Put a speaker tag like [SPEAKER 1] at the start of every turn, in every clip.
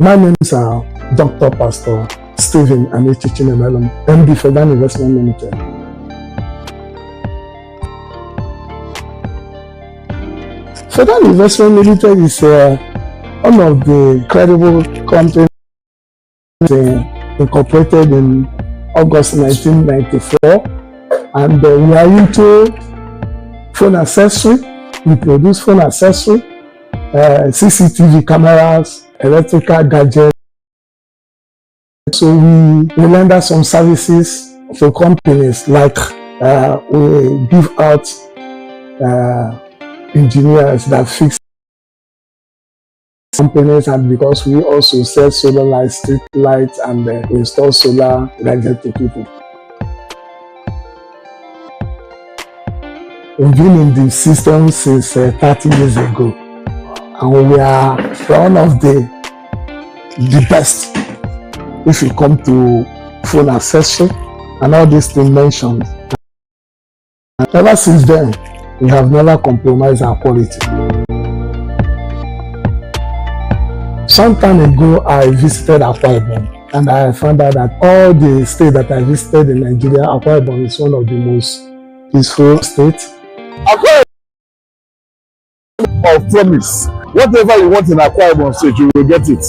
[SPEAKER 1] My name is Dr. Pastor Stephen Anichichin-Emelum, MD for VENUX Investment Limited. VENUX Investment Limited is one of the credible companies incorporated in August 1994, and we are into phone accessory. We produce phone accessory, CCTV cameras, electrical gadgets. So we render some services to companies, like we give out engineers that fix companies, and because we also sell solar lights, street lights, and install solar gadgets to people. We've been in the system since 30 years ago, and we are one of the best if you come to phone accessory and all these things mentioned. And ever since then, we have never compromised our quality. Some time ago, I visited Akwa Ibom, and I found out that all the states that I visited in Nigeria, Akwa Ibom is one of the most peaceful states.
[SPEAKER 2] Akwa Ibom of promise. Whatever you want in Akwa Ibom state, you will get it.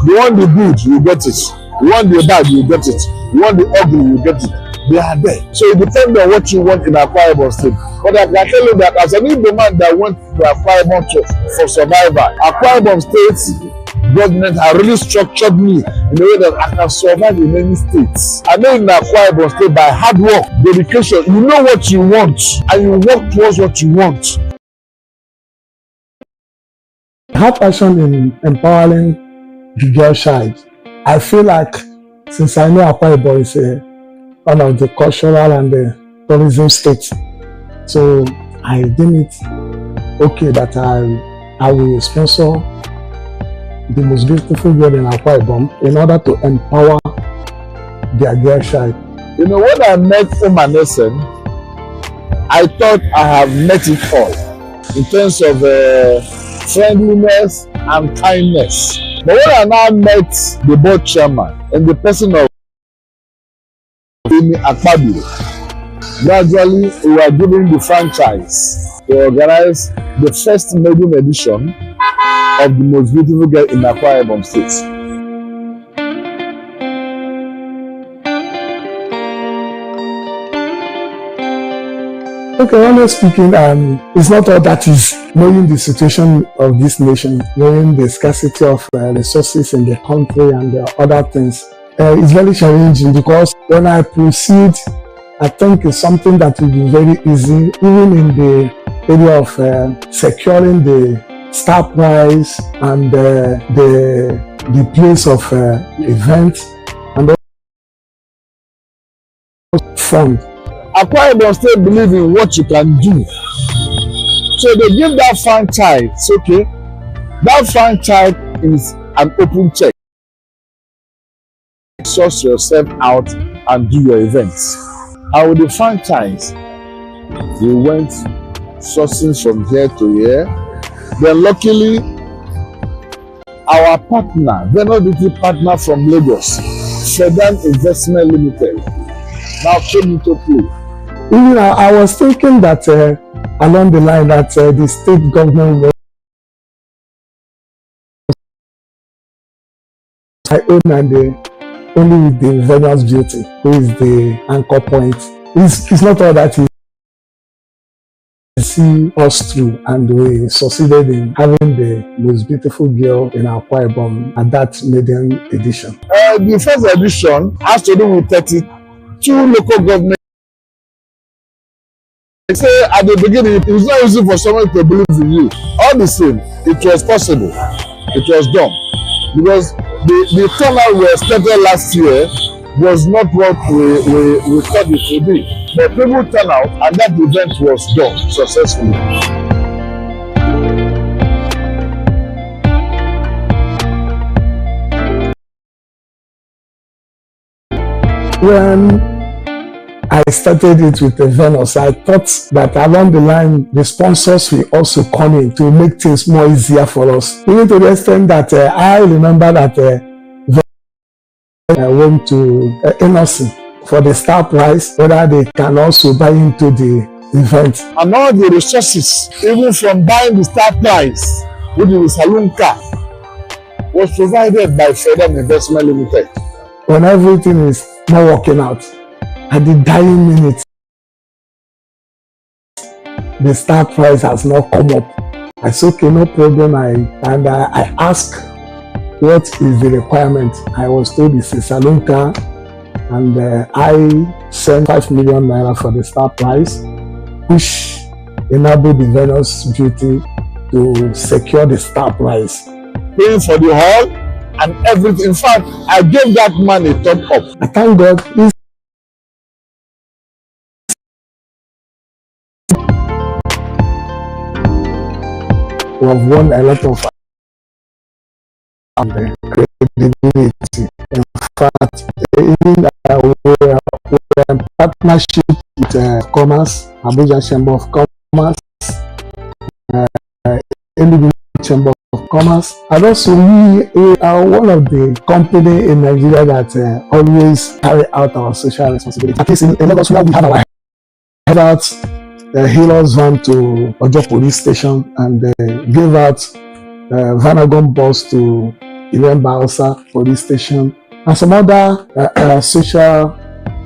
[SPEAKER 2] You want the good, you get it. You want the bad, you get it. You want the ugly, you get it. They are there. So it depends on what you want in Akwa Ibom state. But I can tell you that as an Igbo man that went to Akwa Ibom for survival, Akwa Ibom state government has really structured me in a way that I can survive in many states. I know in Akwa Ibom state by hard work, dedication, you know what you want and you work towards what you want.
[SPEAKER 1] I have passion in empowering the girl child. I feel like since I know Akwa Ibom is one of the cultural and the tourism states, so I deem it okay that I will sponsor the most beautiful girl in Akwa Ibom in order to empower their girl child.
[SPEAKER 2] You know, when I met Omanesen, I thought I have met it all in terms of friendliness and kindness. But when I now met the board chairman and the person of Akwa Ibom, gradually we are giving the franchise to organize the first maiden edition of the most beautiful girl in Akwa Ibom state.
[SPEAKER 1] Okay, honestly speaking, it's not all that is knowing the situation of this nation, knowing the scarcity of resources in the country and other things. It's very challenging, because when I proceed, I think it's something that will be very easy, even in the area of securing the star prize and the place of event and also fund.
[SPEAKER 2] Akwa Ibom still believe in what you can do. So they give that franchise, okay? That franchise is an open check. Source yourself out and do your events. And with the franchise, we went sourcing from here to here. Then luckily, our partner, VENUX partner from Lagos, VENUX Investment Limited, now came into play.
[SPEAKER 1] Even I was thinking that along the line that the state government was I own, and only with the VENUX Beauty, who is the anchor point. It's not all that see us through, and we succeeded in having the most beautiful girl in Akwa Ibom at that maiden edition.
[SPEAKER 2] The first edition has to do with 32 local governments. They say at the beginning, it's not easy for someone to believe in you. All the same, it was possible. It was done. Because the turnout we expected last year was not what we thought it would be. But people turned out, and that event was done successfully.
[SPEAKER 1] When I started it with the Venus. I thought that along the line, the sponsors will also come in to make things more easier for us. Even to the extent that I remember that I went to Innocent for the star prize, whether they can also buy into the event.
[SPEAKER 2] And all the resources, even from buying the star prize, which is the saloon car, was provided by Freedom Investment Limited.
[SPEAKER 1] When everything is not working out, at the dying minute, the star prize has not come up. I said, okay, no problem. I asked, what is the requirement? I was told it's a saloon car, and I sent 5 million naira for the star prize, which enabled the Venus Beauty to secure the star prize.
[SPEAKER 2] Paying for the hall and everything. In fact, I gave that man a top up.
[SPEAKER 1] I thank God. We have won a lot of credibility. In fact, even we're in partnership with Commerce, Abuja Chamber of Commerce, Enugu Chamber of Commerce, and also we are one of the company in Nigeria that always carry out our social responsibility. At least in Lagos, we have our healers van to Ojo Police Station and gave out Vanagon bus to Ilemba Hausa Police Station and some other social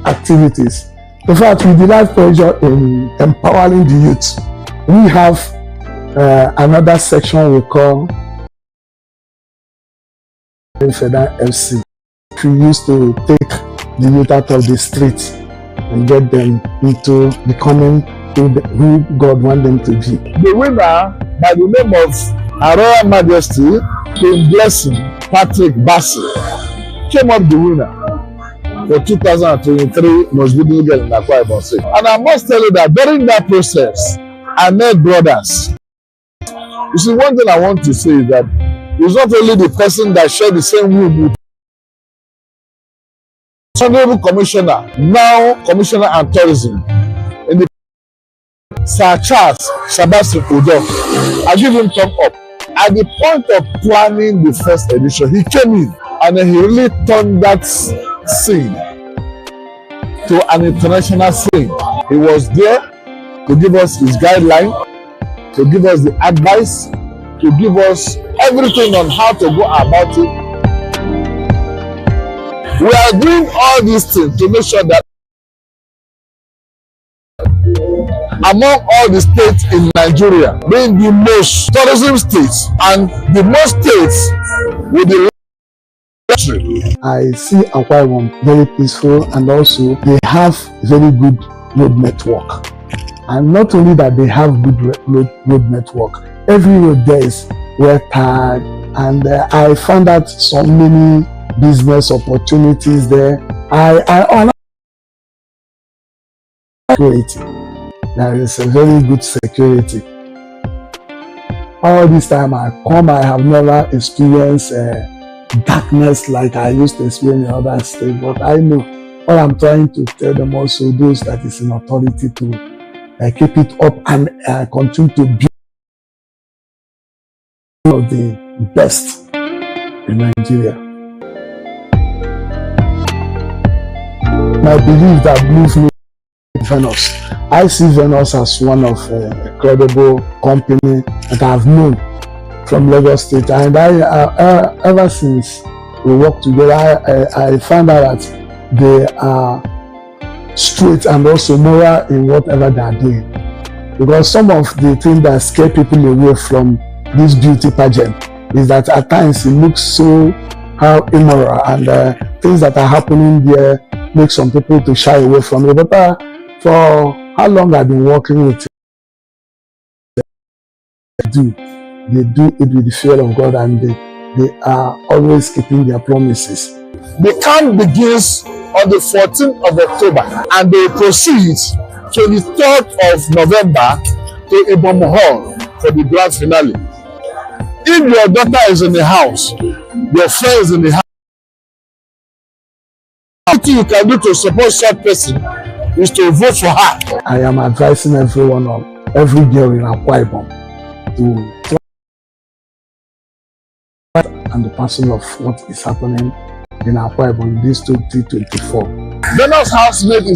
[SPEAKER 1] activities. In fact, we derive pleasure in empowering the youth. We have another section we call Federal FC. We used to take the youth out of the streets and get them into becoming who God wants them to be.
[SPEAKER 2] The winner, by the name of Her Royal Majesty King Blessing Patrick Bassey, came up the winner for 2023 Most Beautiful Girl in Akwa Ibom State. And I must tell you that during that process, I met brothers. You see, one thing I want to say is that it's not only the person that shared the same room with Honorable Commissioner, now Commissioner and Tourism, in the Sir Charles Shabasi Ojo. I give him thumb up. At the point of planning the first edition, he came in and he really turned that scene to an international scene. He was there to give us his guideline, to give us the advice, to give us everything on how to go about it. We are doing all these things to make sure that among all the states in Nigeria, being the most tourism states and the most states with the luxury.
[SPEAKER 1] I see Akwa Ibom very peaceful, and also they have very good road network. And not only that, they have good road network. Every road there is well tagged, and I found out so many business opportunities there. I honor security. There is a very good security. All this time I have never experienced darkness like I used to experience in other states. But I know what I'm trying to tell them also, those that is in authority, to keep it up and continue to be one of the best in Nigeria. I believe that movement Venus. I see Venus as one of a credible company that I've known from Lagos State, and I ever since we worked together, I found out that they are straight and also moral in whatever they are doing. Because some of the things that scare people away from this beauty pageant is that at times it looks so immoral, and things that are happening there make some people to shy away from it. But for how long I've been working with them, they do it with the fear of God, and they are always keeping their promises.
[SPEAKER 2] The camp begins on the 14th of October and they proceed 23rd of November to Ibom Hall for the grand finale. If your daughter is in the house, your friend is in the house, what you can do to support such person is to vote for her.
[SPEAKER 1] I am advising every girl in Akwa Ibom to and the person of what is happening in Akwa Ibom in this 2024.
[SPEAKER 2] VENUX House made a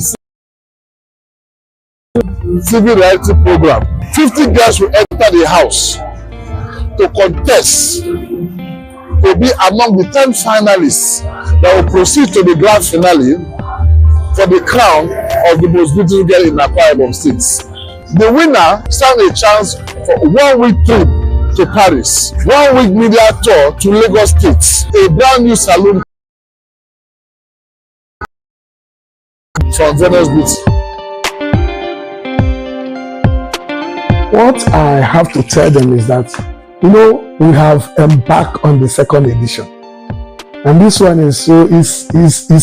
[SPEAKER 2] civil reality program. 50 girls will enter the house to contest to be among the 10 finalists that will proceed to the grand finale for the crown of the most beautiful girl in Akwa Ibom State. The winner stands a chance for 1 week trip to Paris, 1 week media tour to Lagos State, a brand new salon from VENUX Beauty.
[SPEAKER 1] What I have to tell them is that, we have embarked on the second edition, and this one is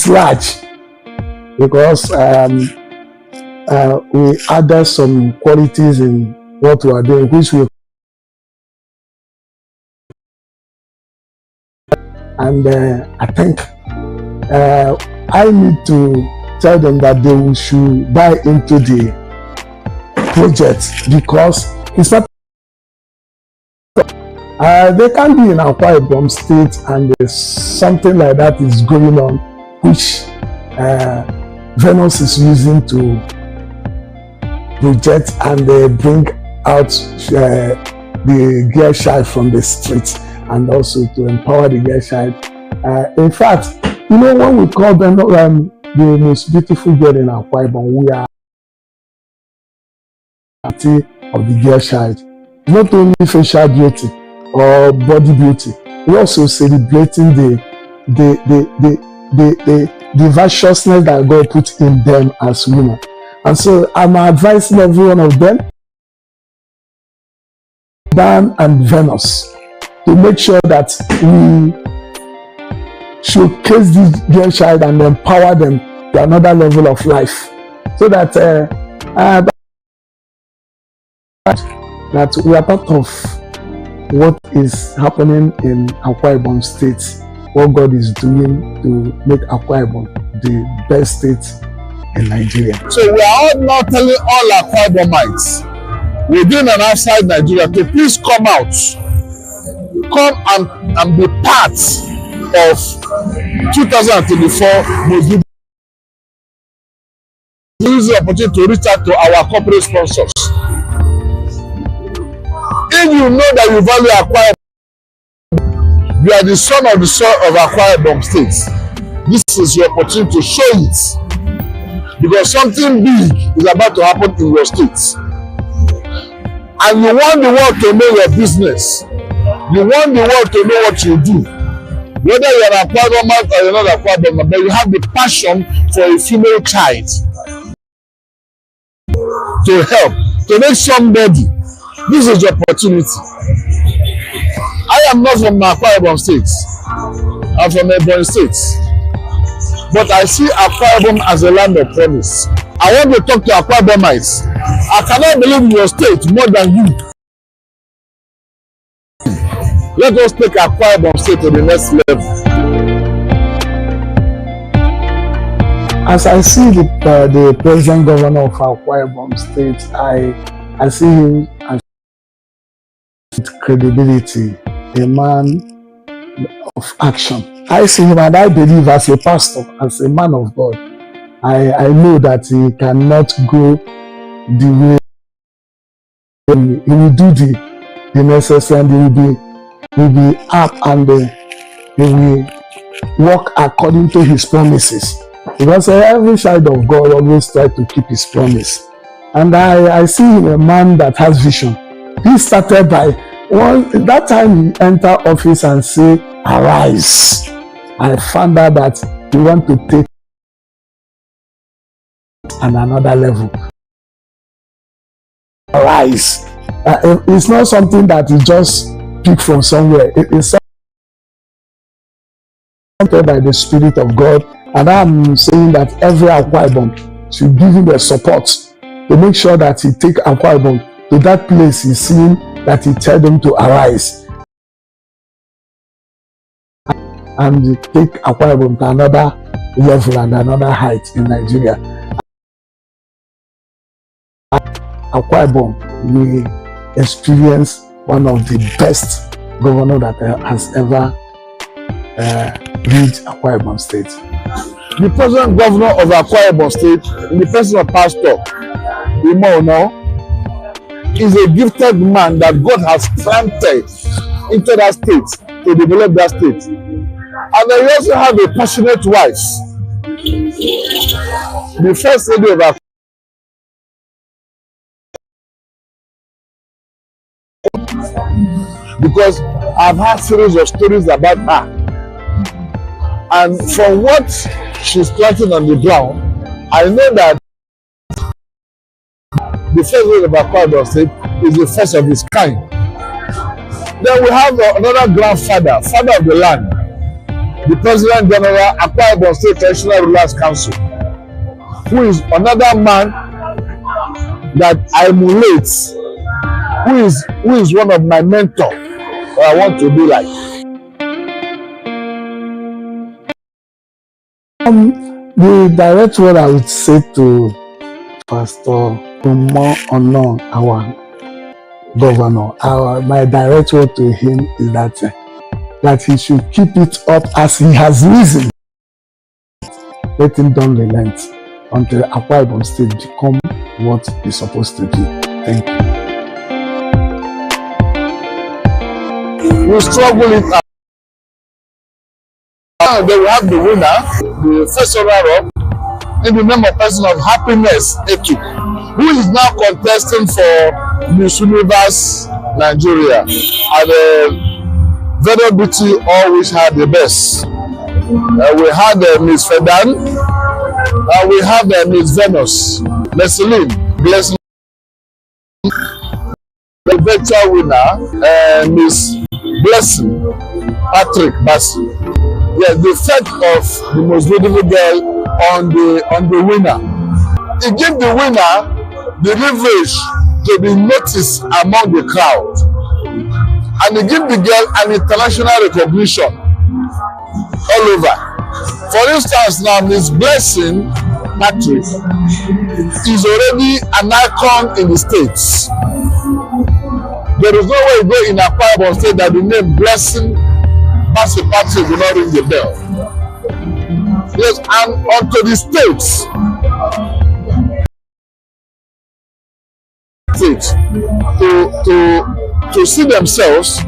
[SPEAKER 1] large because we added some qualities in what we are doing, which we and I think I need to tell them that they should buy into the project because it's not. They can be in Akwa Ibom State and something like that is going on, which VENUX is using to project and bring out the girl child from the streets and also to empower the girl child. In fact, when we call them the most beautiful girl in Akwa Ibom, we are of the girl child, not only facial beauty or body beauty, we also celebrating the virtuousness that God put in them as women. And so I'm advising every one of them, Dan and VENUX, to make sure that we showcase this girl child and empower them to another level of life, so that that we are part of what is happening in Akwa Ibom State, what God is doing to make Akwa Ibom the best state in Nigeria.
[SPEAKER 2] So we are all now telling all Akwa Ibomites within and outside Nigeria to please come out, come and be part of 2024 Most. Use the opportunity to reach out to our corporate sponsors. If you know that you value Akwa Ibom, you are the son of the soil of Akwa Ibom State, this is your opportunity to show it, because something big is about to happen in your state, and you want the world to know your business. You want the world to know what you do, whether you are an Akwa Ibomite or you're not Akwa Ibomite, but you have the passion for a female child to help, to make somebody. This is your opportunity. I am not from Akwa Ibom State. I'm from Ebonyi State. But I see Akwa Ibom as a land of promise. I want to talk to Akwa Ibomites. I cannot believe in your state more than you. Let us take Akwa Ibom State to the next level.
[SPEAKER 1] As I see the present governor of Akwa Ibom State, I see him as credibility, a man of action. I see him and I believe as a pastor, as a man of God, I know that he cannot go the way he will do the necessary, and he will be up and he will walk according to his promises. Because every child of God always tries to keep his promise. And I see him a man that has vision. He started by that time he entered office and say, "Arise." I found out that he want to take on another level. Arise. It's not something that he just picked from somewhere. It's something by the Spirit of God. And I'm saying that every Akwa Ibom should give him the support to make sure that he take Akwa Ibom to that place he's seeing, that he tell them to arise and take Akwa Ibom to another level and another height in Nigeria. Akwa Ibom, we experience one of the best governor that has ever reached Akwa Ibom State.
[SPEAKER 2] The present governor of Akwa Ibom State, in the person of Pastor Imo, is a gifted man that God has planted into that state to develop that state. And then he also have a passionate wife. The first lady of Akwa, because I've had series of stories about her. And from what she's planting on the ground, I know that the first lady of Akwa Ibom State is the first of its kind. Then we have another grandfather, father of the land, the President General Akwa Ibom State Traditional Rulers Council, who is another man that I emulate, who is one of my mentors that I want to be like.
[SPEAKER 1] The direct word I would say to Pastor Imo, our governor, my direct word to him is that he should keep it up as he has risen. Let him don't relent until Akwa Ibom State become what it's supposed to be. Thank you.
[SPEAKER 2] We struggle it out. Then we have the winner, the first runner-up, in the name of person of Happiness Etu, who is now contesting for Miss Universe Nigeria, and very beauty all wish her the best. We had Miss Fedan, and we have Miss Venus, Leslie, Blessing, the virtual winner, Miss Blessing, Patrick Bassi. Yes, the set of the most beautiful girl on the winner. It gives the winner the leverage to be noticed among the crowd, and it gives the girl an international recognition all over. For instance, now Miss Blessing Patrick is already an icon in the States. There is no way you go in Akwa Ibom State that the name Blessing Master Patrick will not ring the bell. Yes, and onto the States to see themselves.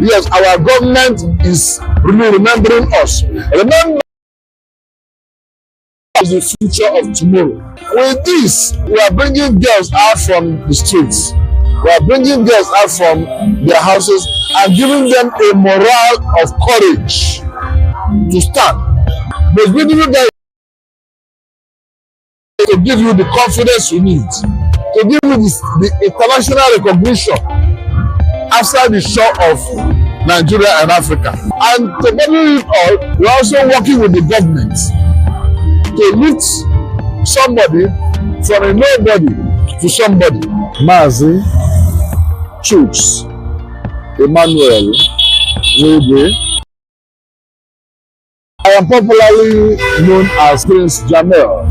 [SPEAKER 2] Yes, our government is really remembering us. Remember the future of tomorrow. With this, we are bringing girls out from the streets. We are bringing girls out from their houses and giving them a morale of courage to stand. But we need to give you the confidence you need, to give you the international recognition outside the shore of Nigeria and Africa. And to do it all, we are also working with the government to lift somebody from a nobody to somebody. Mazi Chuks Emmanuel Wege. I am popularly known as Prince Jamel.